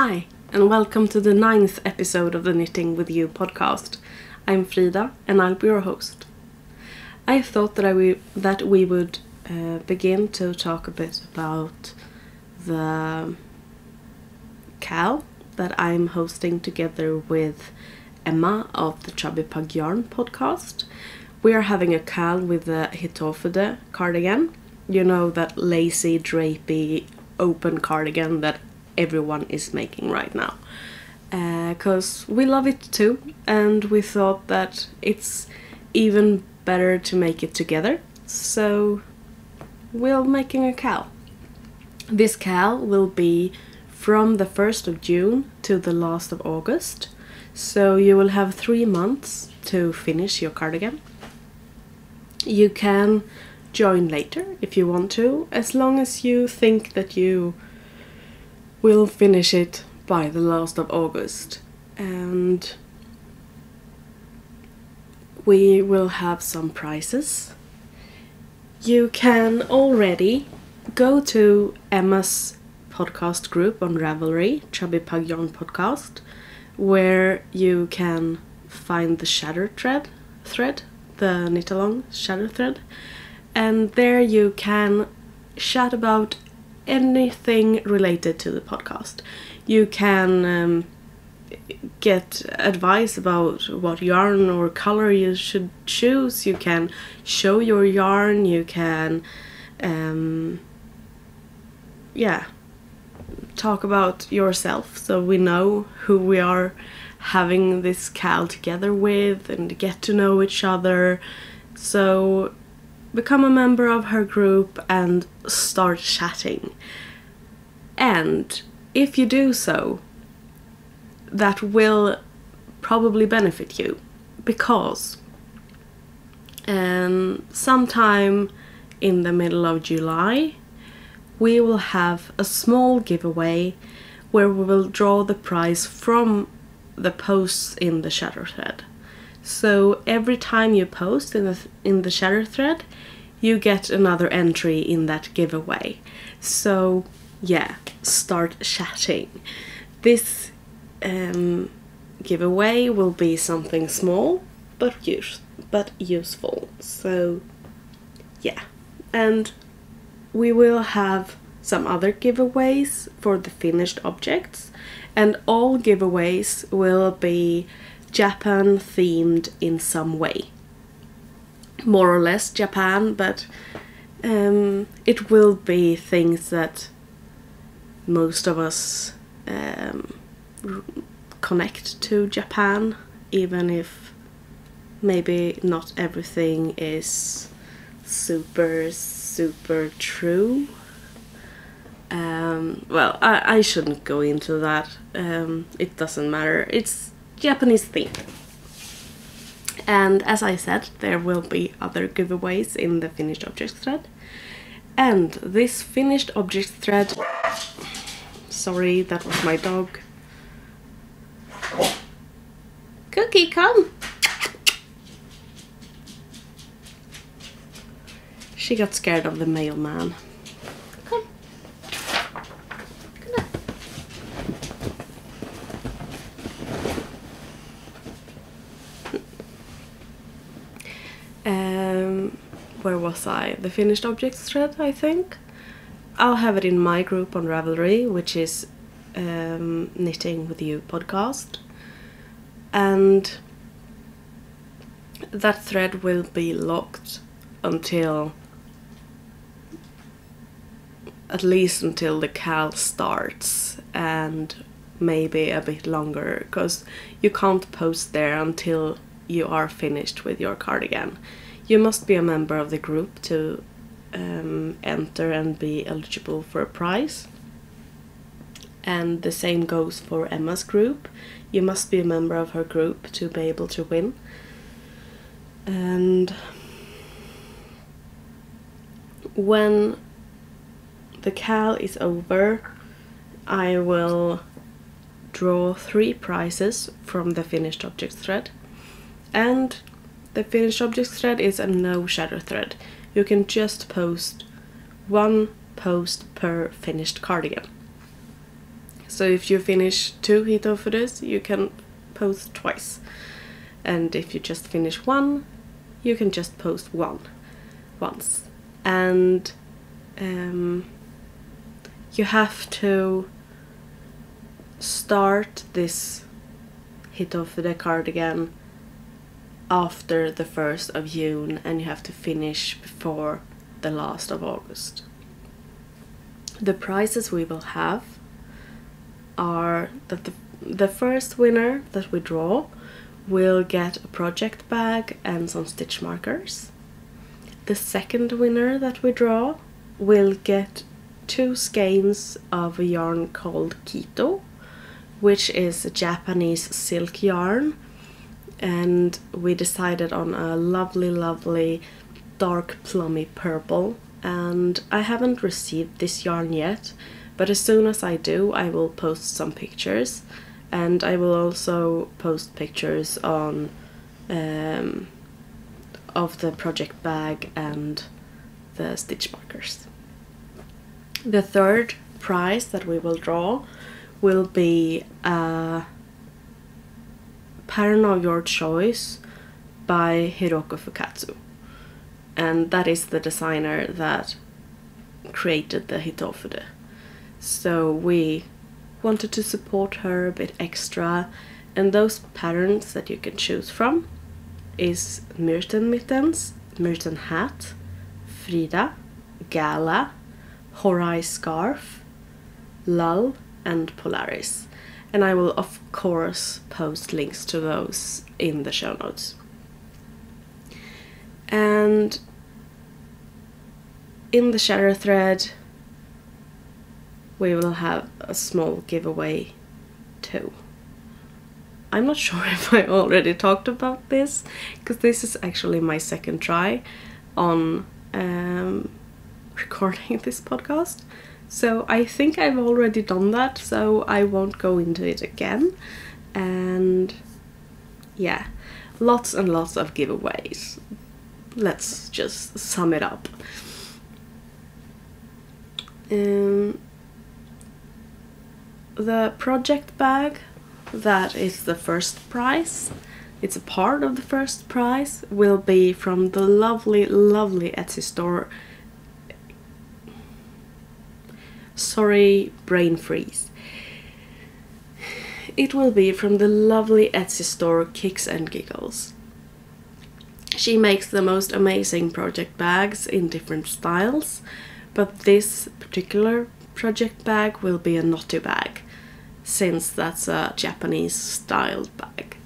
Hi, and welcome to the 9th episode of the Knitting With Ewe podcast. I'm Frida, and I'll be your host. I thought that we would begin to talk a bit about the KAL that I'm hosting together with Emma of the Chubby Pug Yarn podcast. We are having a KAL with the Hitofide cardigan. You know, that lacy, drapey, open cardigan that everyone is making right now. Because we love it too, and we thought that it's even better to make it together. So we're making a KAL. This KAL will be from the 1st of June to the last of August. So you will have 3 months to finish your cardigan. You can join later if you want to, as long as you think that you will finish it by the last of August. And we will have some prizes. You can already go to Emma's podcast group on Ravelry, Chubby Pug Yarn Podcast, where you can find the shatter thread, the knit along shatter thread, and there you can chat about anything related to the podcast. You can get advice about what yarn or color you should choose. You can show your yarn. You can talk about yourself, so we know who we are having this KAL together with, and get to know each other. So become a member of her group and start chatting. And if you do so, that will probably benefit you, because sometime in the middle of July we will have a small giveaway where we will draw the prize from the posts in the shatter thread. So every time you post in the shatter thread, you get another entry in that giveaway. So yeah, start chatting. This giveaway will be something small but useful. So yeah, and we will have some other giveaways for the finished objects, and all giveaways will be Japan themed in some way. More or less Japan, but it will be things that most of us connect to Japan, even if maybe not everything is super true. Well, I shouldn't go into that. It doesn't matter. It's Japanese themed. And as I said, there will be other giveaways in the finished objects thread. And this finished objects thread... Sorry, that was my dog. Cookie, come! She got scared of the mailman. Come. Come on. Where was I? The finished objects thread, I think. I'll have it in my group on Ravelry, which is Knitting With Ewe podcast. And that thread will be locked until at least until the KAL starts, and maybe a bit longer, because you can't post there until you are finished with your cardigan. You must be a member of the group to enter and be eligible for a prize. And the same goes for Emma's group. You must be a member of her group to be able to win. And when the KAL is over, I will draw 3 prizes from the finished objects thread. And the finished objects thread is a no shatter thread. You can just post 1 post per finished cardigan. So if you finish 2 hitofudes, you can post twice. And if you just finish 1, you can just post once. And you have to start this hitofude cardigan after the 1st of June, and you have to finish before the last of August. The prizes we will have are that the first winner that we draw will get a project bag and some stitch markers. The second winner that we draw will get 2 skeins of a yarn called Kito, which is a Japanese silk yarn, and we decided on a lovely dark plummy purple, and I haven't received this yarn yet, but as soon as I do, I will post some pictures, and I will also post pictures on of the project bag and the stitch markers. The third prize that we will draw will be a pattern of your choice by Hiroko Fukatsu, and that is the designer that created the hitofude. So we wanted to support her a bit extra, and those patterns that you can choose from is Myrten Mittens, Myrten Hat, Frida, Gala, Horai Scarf, Lull, and Polaris. And I will of course post links to those in the show notes. And in the share thread we will have a small giveaway too. I'm not sure if I already talked about this, because this is actually my second try on recording this podcast. So I think I've already done that, so I won't go into it again. And yeah, lots and lots of giveaways. Let's just sum it up. The project bag, that is the first prize. It's a part of the first prize, will be from the lovely Etsy store. Sorry, brain freeze. It will be from the lovely Etsy store Kicks and Giggles. She makes the most amazing project bags in different styles, but this particular project bag will be a knotty bag, since that's a Japanese styled bag.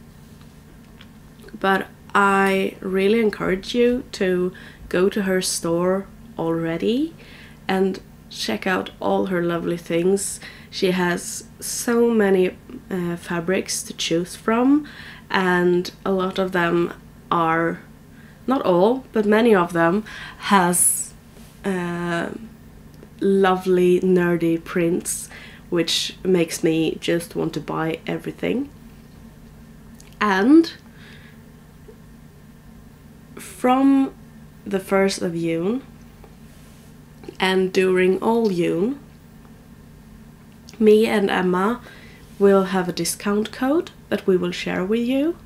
But I really encourage you to go to her store already and check out all her lovely things. She has so many fabrics to choose from, and a lot of them are, not all, but many of them has lovely nerdy prints, which makes me just want to buy everything. And from the 1st of June and during all June, me and Emma will have a discount code that we will share with you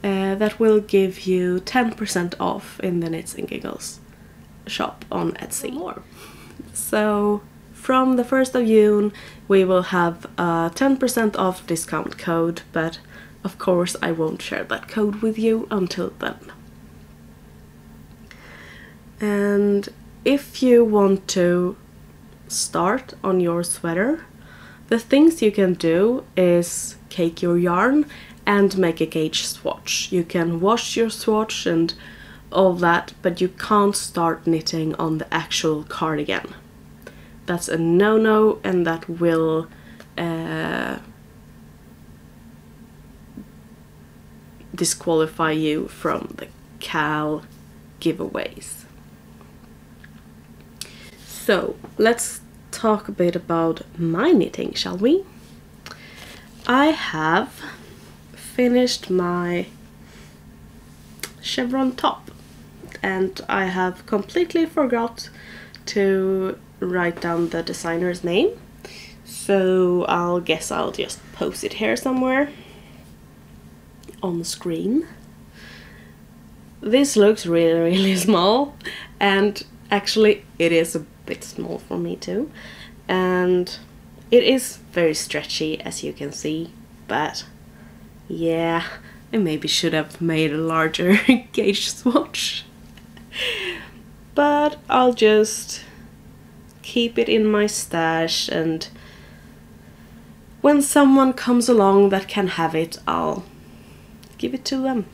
that will give you 10% off in the Knits and Giggles shop on Etsy. More. So from the 1st of June we will have a 10% off discount code, but of course I won't share that code with you until then. And if you want to start on your sweater, the things you can do is cake your yarn and make a gauge swatch. You can wash your swatch and all that, but you can't start knitting on the actual cardigan. That's a no-no, and that will disqualify you from the KAL giveaways. So let's talk a bit about my knitting, shall we? I have finished my chevron top, and I have completely forgot to write down the designer's name, So I'll guess I'll just post it here somewhere on the screen. This looks really small, and actually it is a bit small for me too, and it is very stretchy, as you can see, but yeah, I maybe should have made a larger gauge swatch. But I'll just keep it in my stash, and when someone comes along that can have it, I'll give it to them.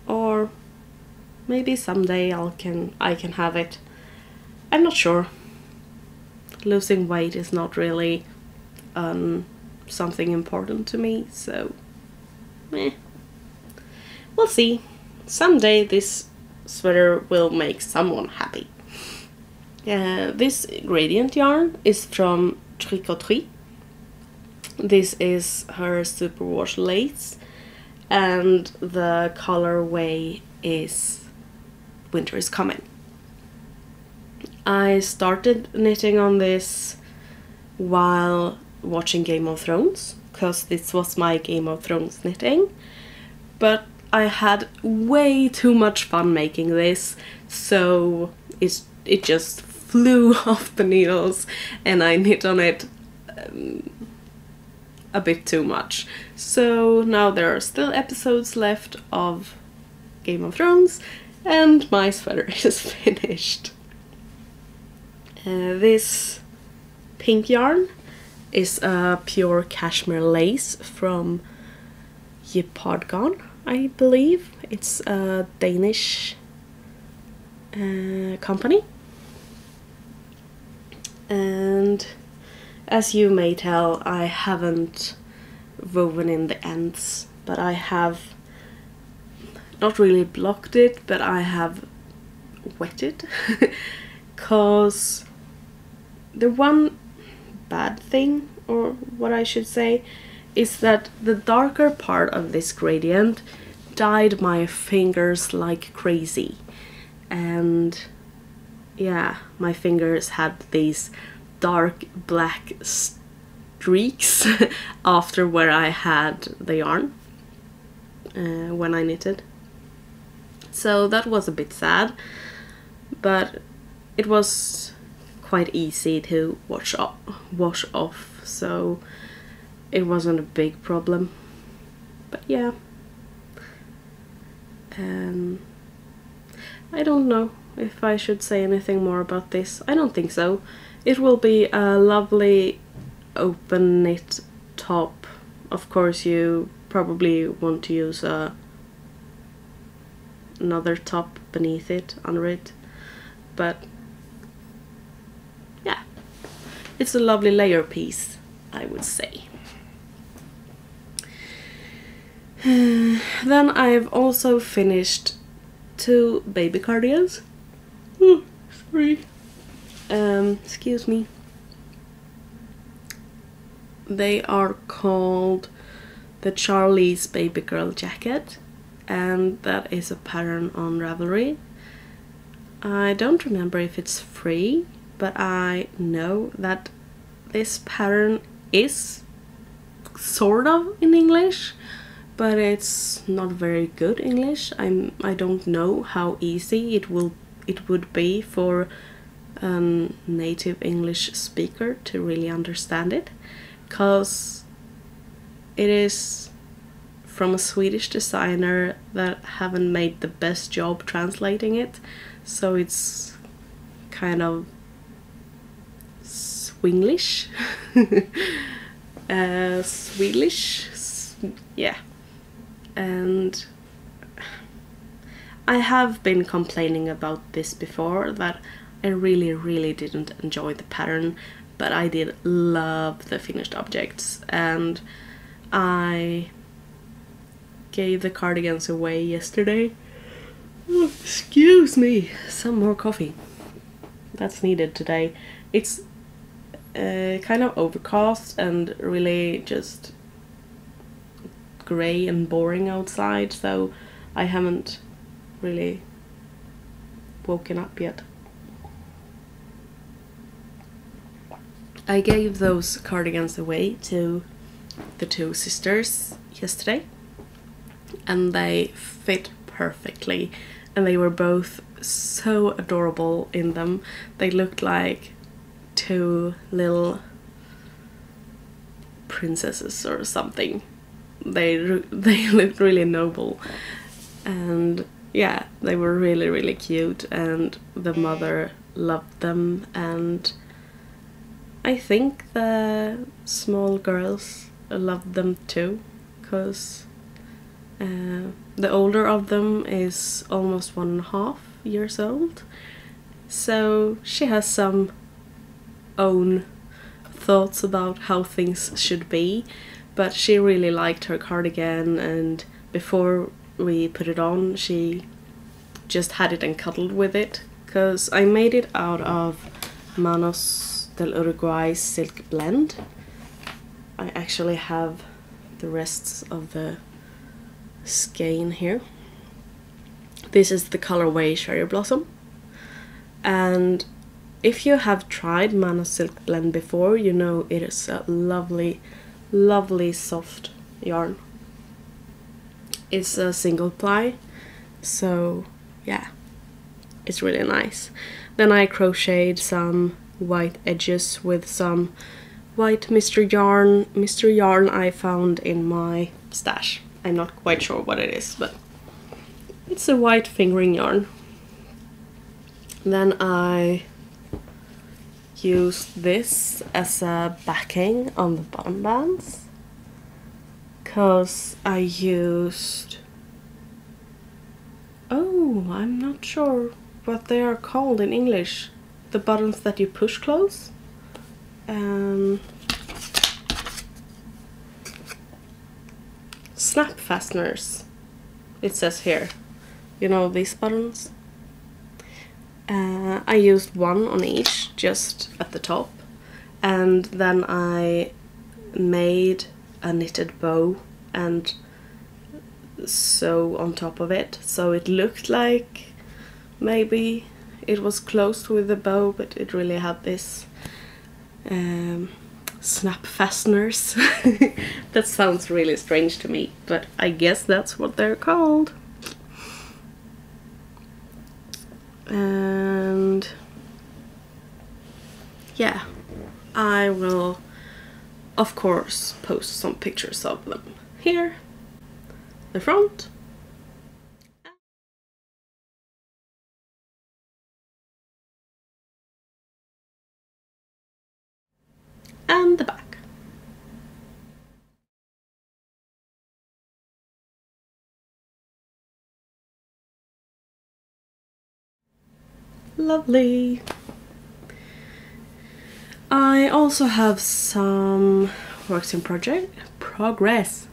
Or maybe someday I can have it. I'm not sure. Losing weight is not really something important to me, so we'll see. Someday this sweater will make someone happy. This gradient yarn is from Tricoterie. This is her superwash lace, and the colorway is Winter is Coming. I started knitting on this while watching Game of Thrones, because this was my Game of Thrones knitting, but I had way too much fun making this, so it just flew off the needles and I knit on it a bit too much. So now there are still episodes left of Game of Thrones and my sweater is finished. This pink yarn is a pure cashmere lace from Cardigan, I believe. It's a Danish company. And as you may tell, I haven't woven in the ends, but I have not really blocked it, but I have wetted. Cause the one bad thing, or what I should say, is that the darker part of this gradient dyed my fingers like crazy, and yeah, my fingers had these dark black streaks after where I had the yarn when I knitted. So that was a bit sad, but it was quite easy to wash off, so it wasn't a big problem. But yeah, I don't know if I should say anything more about this. I don't think so. It will be a lovely open knit top. Of course you probably want to use another top beneath it, under it, but yeah, it's a lovely layer piece, I would say. Then I've also finished 2 baby cardigans. Oh, sorry. Excuse me. They are called the Charlie's Baby Girl Jacket, and that is a pattern on Ravelry. I don't remember if it's free, but I know that this pattern is sort of in English, but it's not very good English. I don't know how easy it would be for a native English speaker to really understand it, because it is from a Swedish designer that haven't made the best job translating it, so it's kind of Swinglish. Swedish, yeah. And I have been complaining about this before, that I really didn't enjoy the pattern, but I did love the finished objects, and I gave the cardigans away yesterday. Oh, excuse me, some more coffee. That's needed today. It's kind of overcast and really just grey and boring outside, so I haven't really woken up yet. I gave those cardigans away to the two sisters yesterday, and they fit perfectly, and they were both so adorable in them. They looked like two little princesses or something. They looked really noble, and yeah, they were really cute, and the mother loved them, and I think the small girls loved them too, because the older of them is almost 1.5 years old, so she has some own thoughts about how things should be, but she really liked her cardigan, and before we put it on she just had it and cuddled with it, because I made it out of Manos del Uruguay silk blend. I actually have the rests of the skein here. This is the colorway Cherry Blossom, and if you have tried Manos silk blend before, you know it is a lovely soft yarn. It's a single ply, so yeah, it's really nice. Then I crocheted some white edges with some white mystery yarn I found in my stash. I'm not quite sure what it is, but it's a white fingering yarn. Then I used this as a backing on the bottom bands, because I used, oh, I'm not sure what they are called in English, the buttons that you push close. Snap fasteners, it says here. You know, these buttons? I used one on each, just at the top, and then I made a knitted bow and sew on top of it, so it looked like maybe it was closed with a bow, but it really had this snap fasteners. That sounds really strange to me, but I guess that's what they're called. And yeah, I will of course post some pictures of them here, the front and the back. Lovely. I also have some work in progress,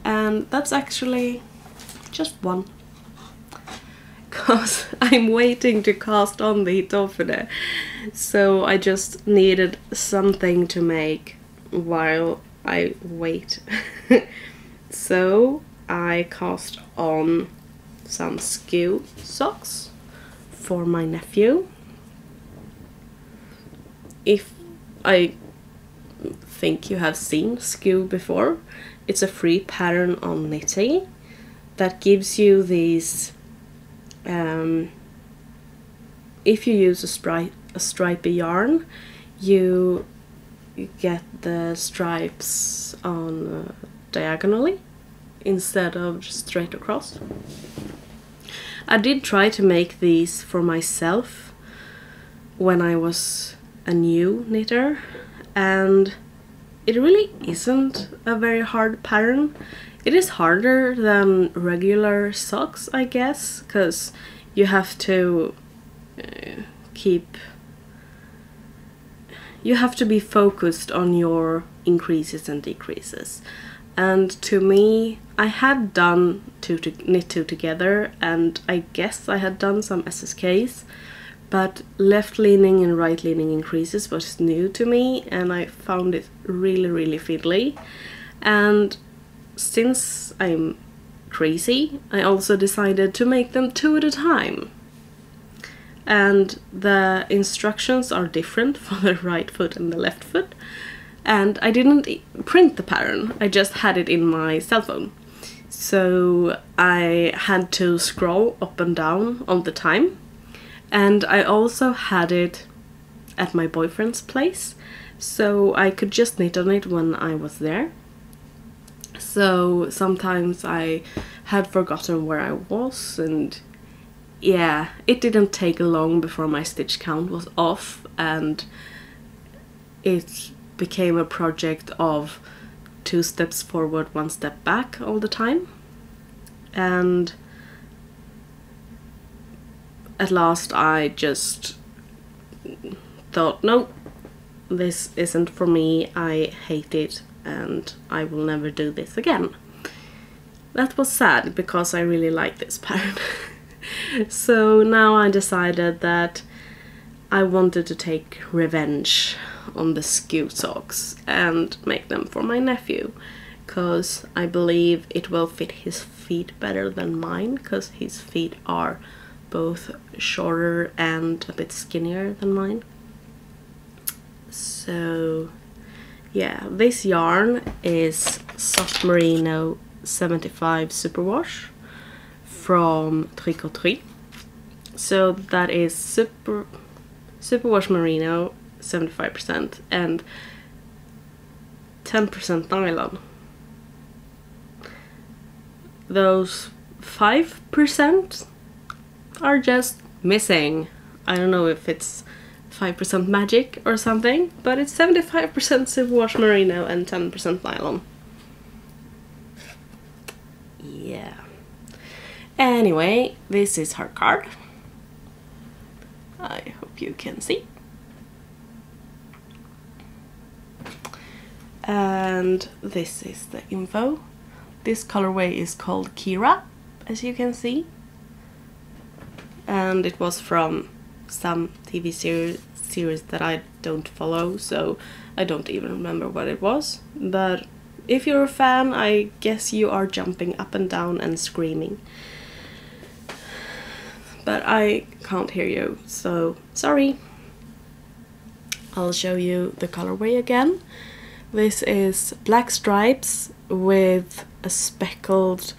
and that's actually just one, because I'm waiting to cast on the Hitofune, so I just needed something to make while I wait. So I cast on some skew socks for my nephew. If I think you have seen skew before, it's a free pattern on Knitty that gives you these, if you use a stripy yarn, you get the stripes on diagonally instead of just straight across. I did try to make these for myself when I was a new knitter, and it really isn't a very hard pattern. It is harder than regular socks, I guess, because you have to you have to be focused on your increases and decreases. And to me, I had done knit two together, and I guess I had done some SSKs, but left-leaning and right-leaning increases was new to me, and I found it really fiddly. And since I'm crazy, I also decided to make them 2 at a time. and the instructions are different for the right foot and the left foot. And I didn't print the pattern, I just had it in my cell phone. So I had to scroll up and down all the time. And I also had it at my boyfriend's place, so I could just knit on it when I was there. So sometimes I had forgotten where I was, and yeah, it didn't take long before my stitch count was off, and it became a project of 2 steps forward, 1 step back all the time. And at last I just thought, no, this isn't for me, I hate it, and I will never do this again. That was sad, because I really like this pattern. So now I decided that I wanted to take revenge on the skew socks and make them for my nephew, because I believe it will fit his feet better than mine, because his feet are both shorter and a bit skinnier than mine. So yeah, this yarn is Soft Merino 75 Superwash from Tricoterie. So that is Superwash Merino 75% and 10% nylon. Those 5% are just missing. I don't know if it's 5% magic or something, but it's 75% superwash merino and 10% nylon. Yeah. Anyway, this is her card. I hope you can see. And this is the info. This colorway is called Kira, as you can see. And it was from some TV series that I don't follow, so I don't even remember what it was. But if you're a fan, I guess you are jumping up and down and screaming. But I can't hear you, so sorry. I'll show you the colorway again. This is black stripes with a speckled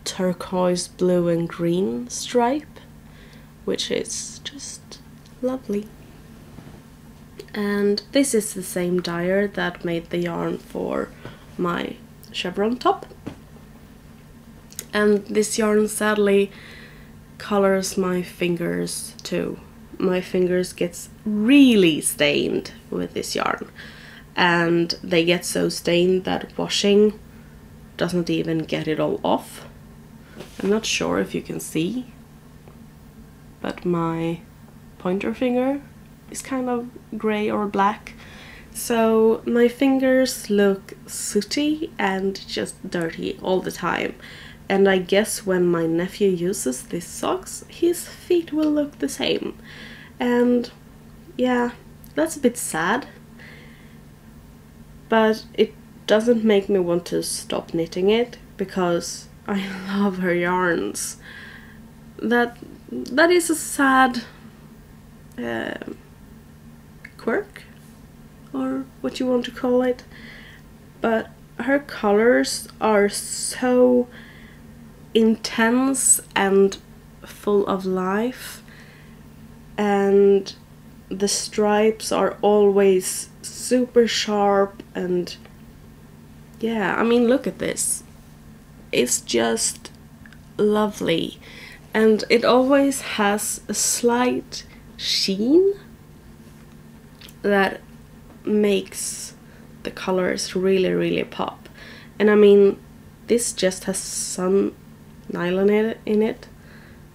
turquoise, blue and green stripe, which is just lovely. And this is the same dyer that made the yarn for my chevron top. And this yarn sadly colors my fingers too. My fingers gets really stained with this yarn, and they get so stained that washing doesn't even get it all off. I'm not sure if you can see, but my pointer finger is kind of grey or black, so my fingers look sooty and just dirty all the time. And I guess when my nephew uses these socks, his feet will look the same. And yeah, that's a bit sad, but it doesn't make me want to stop knitting it, because I love her yarns. That is a sad quirk, or what you want to call it, but her colors are so intense and full of life, and the stripes are always super sharp. And yeah, I mean, look at this, it's just lovely, and it always has a slight sheen that makes the colors really pop. And I mean, this just has some nylon in it.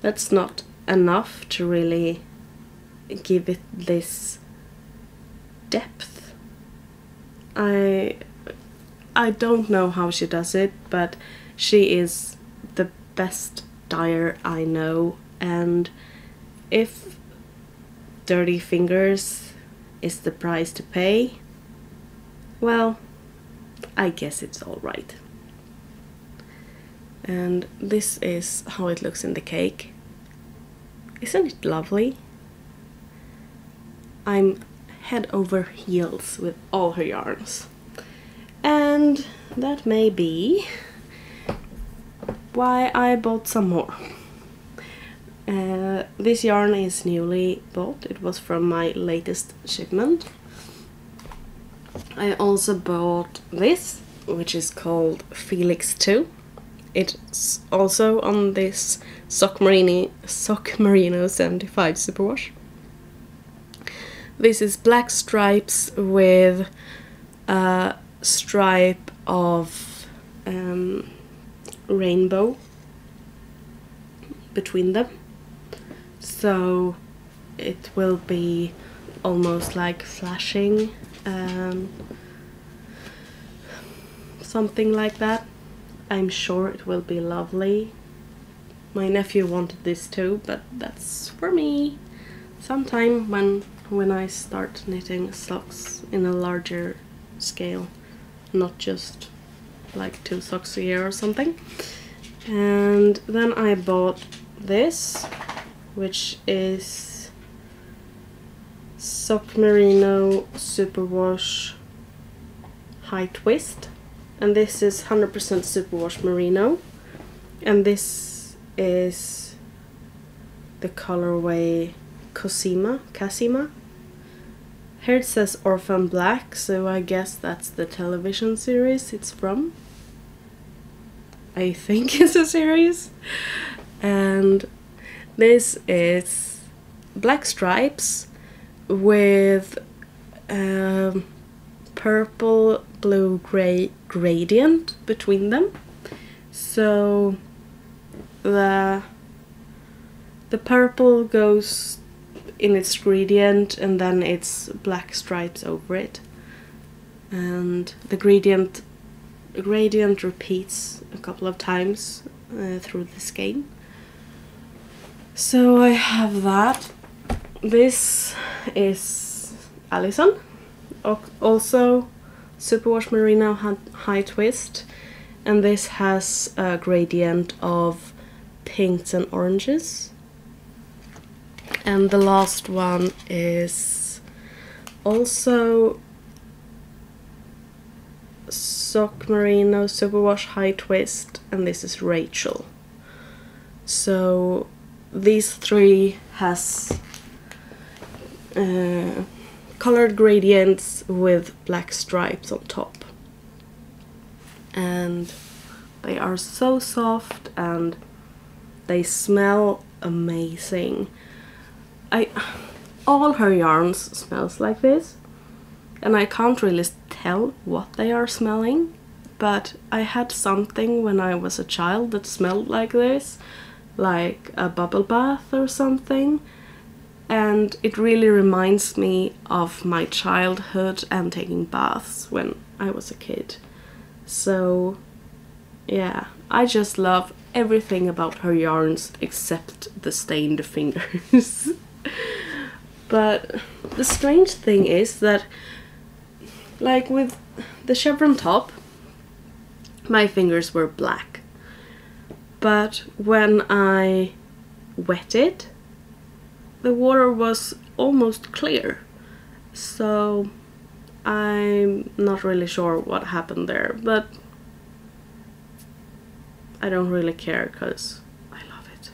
That's not enough to really give it this depth. I don't know how she does it, but she is the best dyer I know, and if dirty fingers is the price to pay, well, I guess it's alright. And this is how it looks in the cake. Isn't it lovely? I'm head over heels with all her yarns. And that may be why I bought some more. This yarn is newly bought. It was from my latest shipment. I also bought this, which is called Felix 2. It's also on this Sock Merino 75 superwash. This is black stripes with a stripe of rainbow between them. So it will be almost like flashing, something like that. I'm sure it will be lovely. My nephew wanted this too, but that's for me. Sometime when I start knitting socks in a larger scale, not just like 2 socks a year or something. And then I bought this, which is Sock Merino Superwash High Twist, and this is 100% superwash merino, and this is the colorway Casima. Here it says Orphan Black, so I guess that's the television series it's from. I think it's a series. And this is black stripes with purple blue gray gradient between them. So the purple goes in its gradient and then it's black stripes over it, and the gradient repeats a couple of times through the skein. So I have that. This is Allison, also superwash merino high twist, and this has a gradient of pinks and oranges. And the last one is also Sock Merino Superwash High Twist, and this is Rachel. So these 3 has colored gradients with black stripes on top. And they are so soft and they smell amazing. All her yarns smells like this, and I can't really tell what they are smelling, but I had something when I was a child that smelled like this, like a bubble bath or something, and it really reminds me of my childhood and taking baths when I was a kid. So yeah, I just love everything about her yarns except the stained fingers. But the strange thing is that, like with the chevron top, my fingers were black, but when I wet it, the water was almost clear. So I'm not really sure what happened there, but I don't really care because I love it.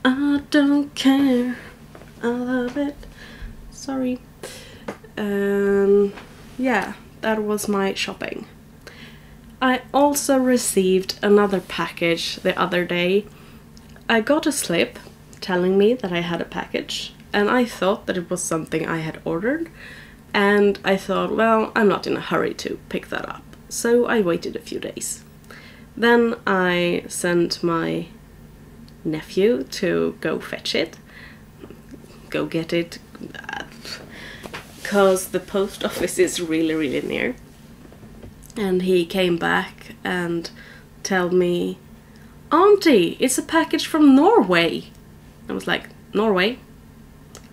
I don't care, I love it. Sorry. Yeah, that was my shopping. I also received another package the other day. I got a slip telling me that I had a package, and I thought that it was something I had ordered, and I thought, well, I'm not in a hurry to pick that up, so I waited a few days. Then I sent my nephew to go fetch it, go get it, because the post office is really near. And he came back and told me, "Auntie, it's a package from Norway." I was like, "Norway?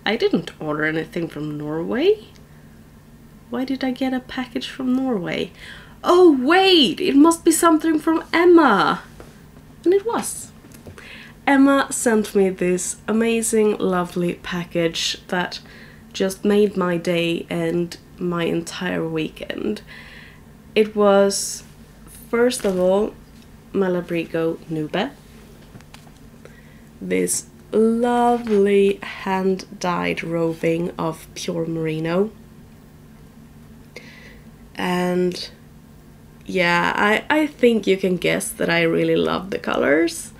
I didn't order anything from Norway. Why did I get a package from Norway? Oh wait, it must be something from Emma." And it was. Emma sent me this amazing, lovely package that just made my day and my entire weekend. It was, first of all, Malabrigo Nube. This lovely hand-dyed roving of pure merino. And yeah, I think you can guess that I really love the colors.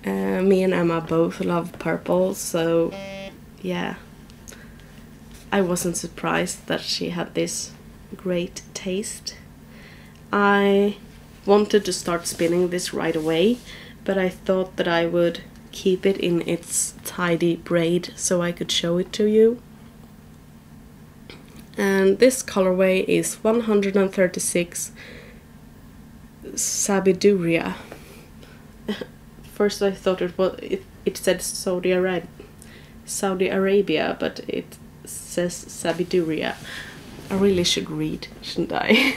Me and Emma both love purple, so yeah, I wasn't surprised that she had this great taste. I wanted to start spinning this right away, but I thought that I would keep it in its tidy braid so I could show it to you. And this colorway is 136 Sabiduria. First I thought it said Saudi Arabia, but it says Sabiduria. I really should read, shouldn't I?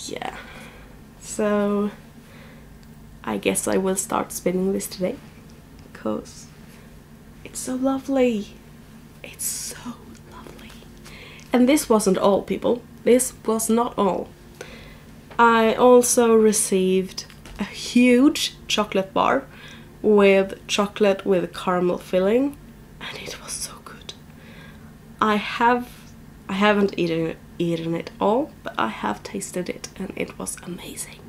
Yeah. So I guess I will start spinning this today, because it's so lovely. It's so lovely. And this wasn't all, people. This was not all. I also received a huge chocolate bar with chocolate with caramel filling, and it was so good. I haven't eaten it all, but I have tasted it and it was amazing.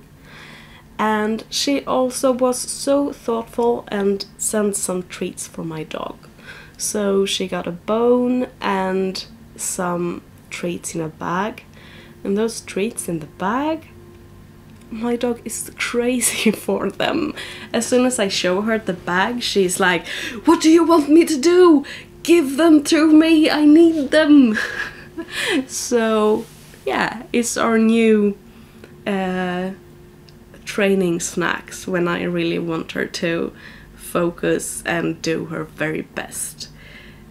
And she also was so thoughtful and sent some treats for my dog. So she got a bone and some treats in a bag. And those treats in the bag, my dog is crazy for them. As soon as I show her the bag, she's like, "What do you want me to do? Give them to me, I need them." So yeah, it's our new training snacks when I really want her to focus and do her very best.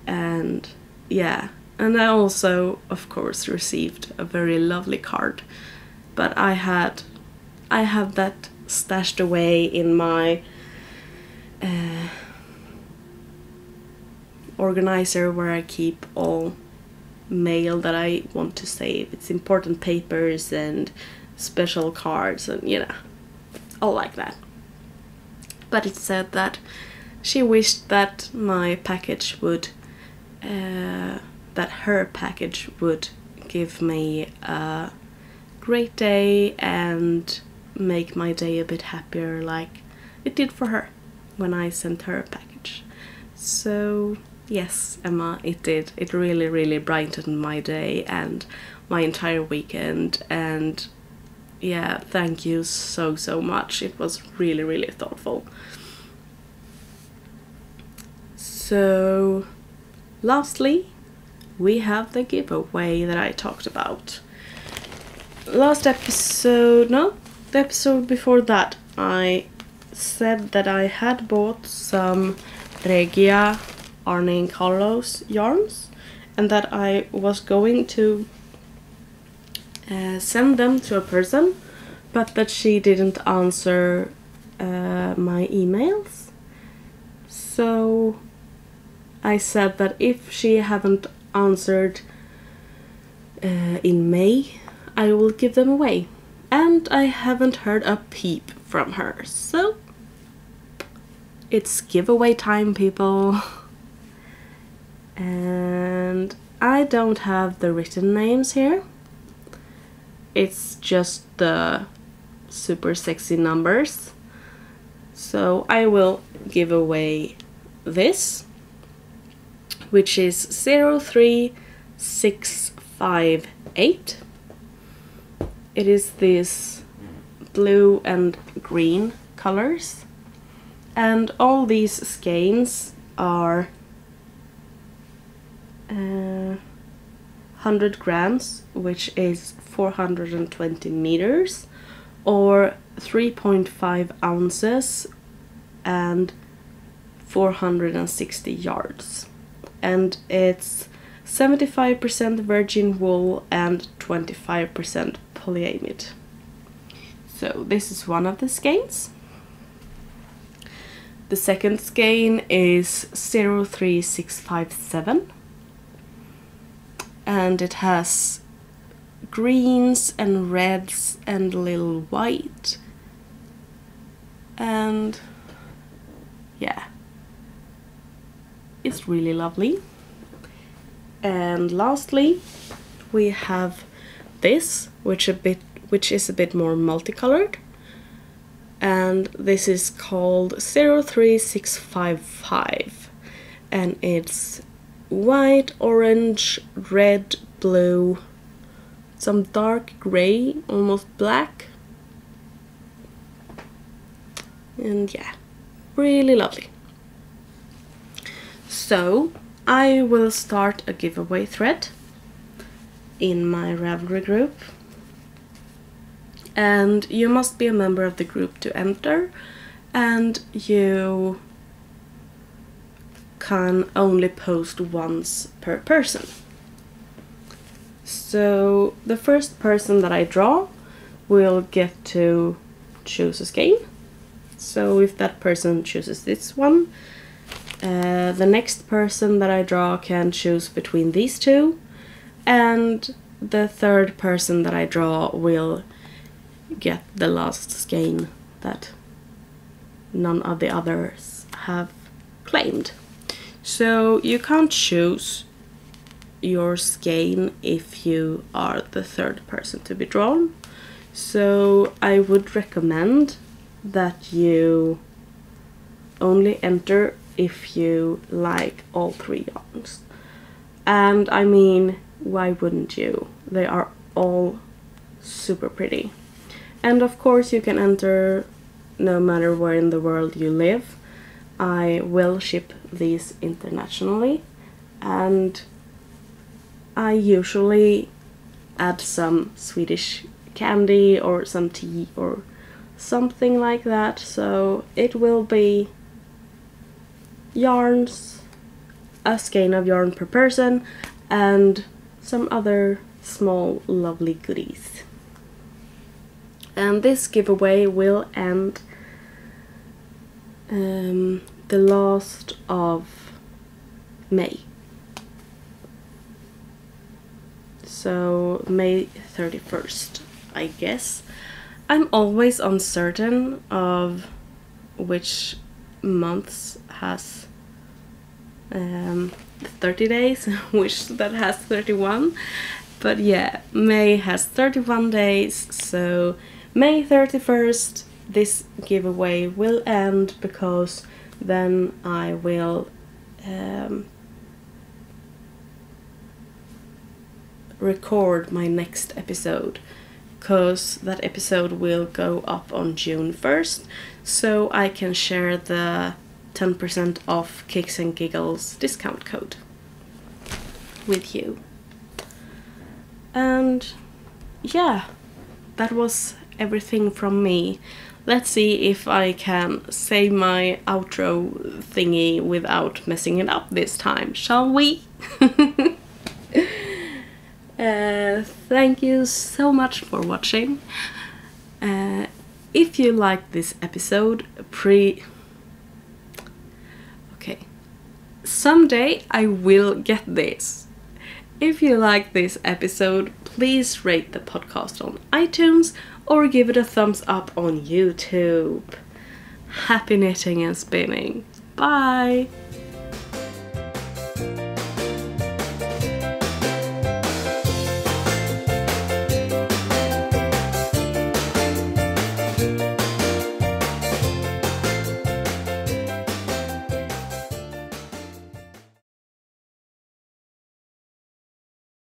And yeah, and I also of course received a very lovely card, but I have that stashed away in my organizer where I keep all mail that I want to save. It's important papers and special cards and you know, all like that. But it said that she wished that my package would that her package would give me a great day and make my day a bit happier, like it did for her when I sent her a package. So yes, Emma, it did. It really, really brightened my day and my entire weekend. And yeah, thank you so much. It was really, really thoughtful. So lastly, we have the giveaway that I talked about. Last episode, no, the episode before that, I said that I had bought some Regia Arne Carlos yarns and that I was going to send them to a person, but that she didn't answer my emails. So I said that if she haven't answered in May, I will give them away. And I haven't heard a peep from her, so it's giveaway time, people. And I don't have the written names here. It's just the super sexy numbers. So I will give away this, which is 03658. It is these blue and green colors. And all these skeins are 100 grams, which is 420 meters, or 3.5 ounces and 460 yards. And it's 75% virgin wool and 25% polyamide. So this is one of the skeins. The second skein is 03657, and it has greens and reds and a little white, and yeah, it's really lovely. And lastly, we have this, which is a bit more multicolored, and this is called 03655, and it's white, orange, red, blue, some dark gray, almost black, and yeah, really lovely. So I will start a giveaway thread in my Ravelry group, and you must be a member of the group to enter, and you can only post once per person. So the first person that I draw will get to choose a skein. So if that person chooses this one, the next person that I draw can choose between these two, and the third person that I draw will get the last skein that none of the others have claimed. So you can't choose your skein if you are the third person to be drawn. So I would recommend that you only enter if you like all three yarns. And I mean, why wouldn't you? They are all super pretty. And of course you can enter no matter where in the world you live. I will ship these internationally, and I usually add some Swedish candy or some tea or something like that, so it will be yarns, a skein of yarn per person, and some other small lovely goodies. And this giveaway will end the last of May. So May 31st, I guess. I'm always uncertain of which months has 30 days, which that has 31. But yeah, May has 31 days, so May 31st this giveaway will end, because then I will record my next episode, because that episode will go up on June 1st, so I can share the 10% off Kicks and Giggles discount code with you. And yeah, that was everything from me. Let's see if I can say my outro thingy without messing it up this time, shall we? Thank you so much for watching. If you like this episode, someday I will get this. If you like this episode, please rate the podcast on iTunes or give it a thumbs up on YouTube. Happy knitting and spinning. Bye!